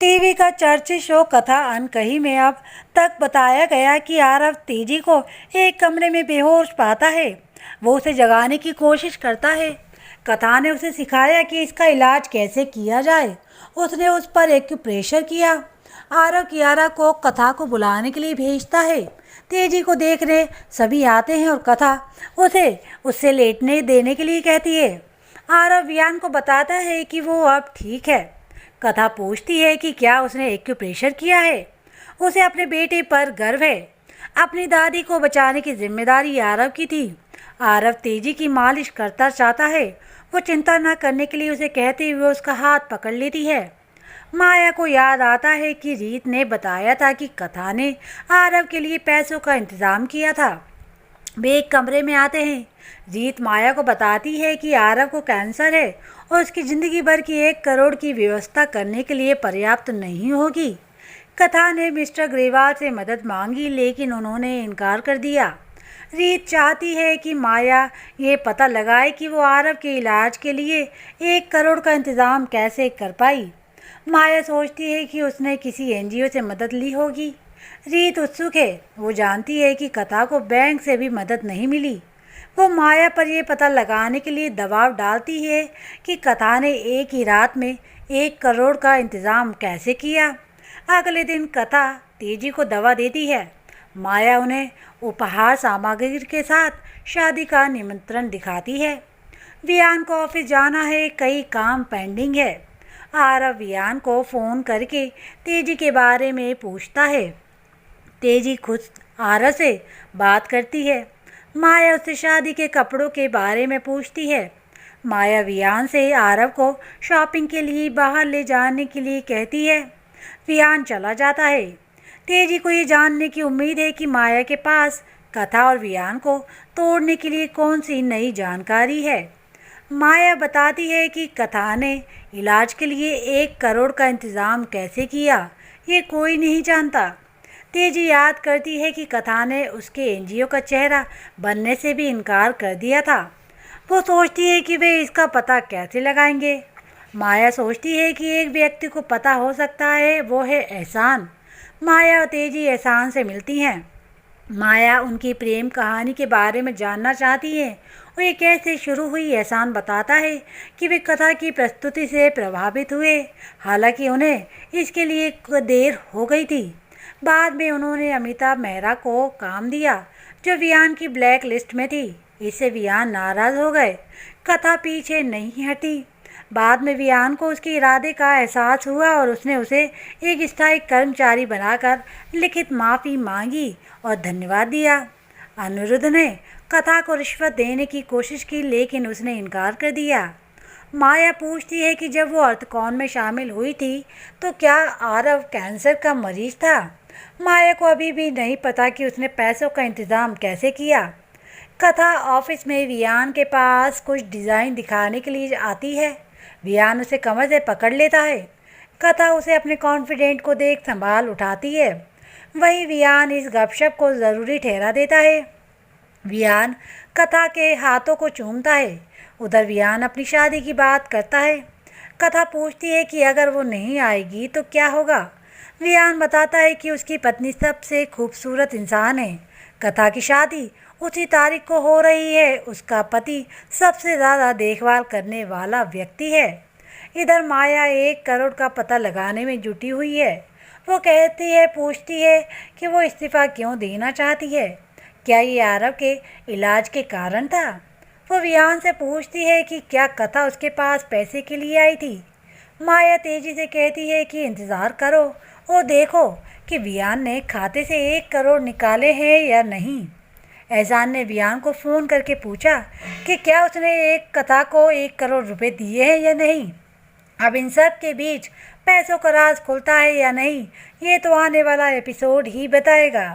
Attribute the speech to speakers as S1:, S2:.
S1: TV का चर्चित show कथा अनकही में अब तक बताया गया कि आरव तेजी को एक कमरे में बेहोश पाता है। वो उसे जगाने की कोशिश करता है। कथा ने उसे सिखाया कि इसका इलाज कैसे किया जाए। उसने उस पर एक्यूप्रेशर किया। आरव कियारा को कथा को बुलाने के लिए भेजता है। तेजी को देखने सभी आते हैं और कथा उसे उससे लेटने देने के लिए कहती है। आरव वियान को बताता है कि वो अब ठीक है। कथा पूछती है कि क्या उसने एक्यूप्रेशर किया है। उसे अपने बेटे पर गर्व है। अपनी दादी को बचाने की जिम्मेदारी आरव की थी। आरव तेजी की मालिश करता चाहता है। वो चिंता न करने के लिए उसे कहते हुए उसका हाथ पकड़ लेती है। माया को याद आता है कि रीत ने बताया था कि कथा ने आरव के लिए पैसों का इंतज़ाम किया था। वे एक कमरे में आते हैं। रीत माया को बताती है कि आरव को कैंसर है और उसकी ज़िंदगी भर की 1 करोड़ की व्यवस्था करने के लिए पर्याप्त नहीं होगी। कथा ने मिस्टर ग्रेवाल से मदद मांगी लेकिन उन्होंने इनकार कर दिया। रीत चाहती है कि माया ये पता लगाए कि वो आरव के इलाज के लिए 1 करोड़ का इंतज़ाम कैसे कर पाई। माया सोचती है कि उसने किसी एनजीओ से मदद ली होगी। रीत उत्सुक है। वो जानती है कि कथा को बैंक से भी मदद नहीं मिली। वो माया पर यह पता लगाने के लिए दबाव डालती है कि कथा ने एक ही रात में 1 करोड़ का इंतज़ाम कैसे किया। अगले दिन कथा तेजी को दवा देती है। माया उन्हें उपहार सामग्री के साथ शादी का निमंत्रण दिखाती है। वियान को ऑफिस जाना है, कई काम पेंडिंग है। आरव वियान को फ़ोन करके तेजी के बारे में पूछता है। तेजी खुद आरव से बात करती है। माया उससे शादी के कपड़ों के बारे में पूछती है। माया वियान से आरव को शॉपिंग के लिए बाहर ले जाने के लिए कहती है। वियान चला जाता है। तेजी को ये जानने की उम्मीद है कि माया के पास कथा और वियान को तोड़ने के लिए कौन सी नई जानकारी है। माया बताती है कि कथा ने इलाज के लिए 1 करोड़ का इंतज़ाम कैसे किया, ये कोई नहीं जानता। तेजी याद करती है कि कथा ने उसके एनजीओ का चेहरा बनने से भी इनकार कर दिया था। वो सोचती है कि वे इसका पता कैसे लगाएंगे। माया सोचती है कि एक व्यक्ति को पता हो सकता है, वो है एहसान। माया और तेजी एहसान से मिलती हैं। माया उनकी प्रेम कहानी के बारे में जानना चाहती है और ये कैसे शुरू हुई। एहसान बताता है कि वे कथा की प्रस्तुति से प्रभावित हुए, हालांकि उन्हें इसके लिए देर हो गई थी। बाद में उन्होंने अमिताभ मेहरा को काम दिया जो वियान की ब्लैक लिस्ट में थी। इससे वियान नाराज़ हो गए। कथा पीछे नहीं हटी। बाद में वियान को उसके इरादे का एहसास हुआ और उसने उसे एक स्थायी कर्मचारी बनाकर लिखित माफ़ी मांगी और धन्यवाद दिया। अनिरुद्ध ने कथा को रिश्वत देने की कोशिश की लेकिन उसने इनकार कर दिया। माया पूछती है कि जब वो अर्थकॉन में शामिल हुई थी तो क्या आरव कैंसर का मरीज था। माया को अभी भी नहीं पता कि उसने पैसों का इंतज़ाम कैसे किया। कथा ऑफिस में वियान के पास कुछ डिज़ाइन दिखाने के लिए आती है। वियान उसे कमर से पकड़ लेता है। कथा उसे अपने कॉन्फिडेंट को देख संभाल उठाती है। वहीं वियान इस गपशप को ज़रूरी ठहरा देता है। वियान कथा के हाथों को चूमता है। उधर वियान अपनी शादी की बात करता है। कथा पूछती है कि अगर वो नहीं आएगी तो क्या होगा। वियान बताता है कि उसकी पत्नी सबसे खूबसूरत इंसान है। कथा की शादी उसी तारीख को हो रही है। उसका पति सबसे ज़्यादा देखभाल करने वाला व्यक्ति है। इधर माया 1 करोड़ का पता लगाने में जुटी हुई है। वो पूछती है कि वो इस्तीफ़ा क्यों देना चाहती है। क्या ये आरव के इलाज के कारण था। वो वियान से पूछती है कि क्या कथा उसके पास पैसे के लिए आई थी। माया तेजी से कहती है कि इंतज़ार करो और देखो कि वियान ने खाते से 1 करोड़ निकाले हैं या नहीं। एहसान ने वियान को फ़ोन करके पूछा कि क्या उसने एक कथा को 1 करोड़ रुपए दिए हैं या नहीं। अब इन सब के बीच पैसों का राज खुलता है या नहीं, ये तो आने वाला एपिसोड ही बताएगा।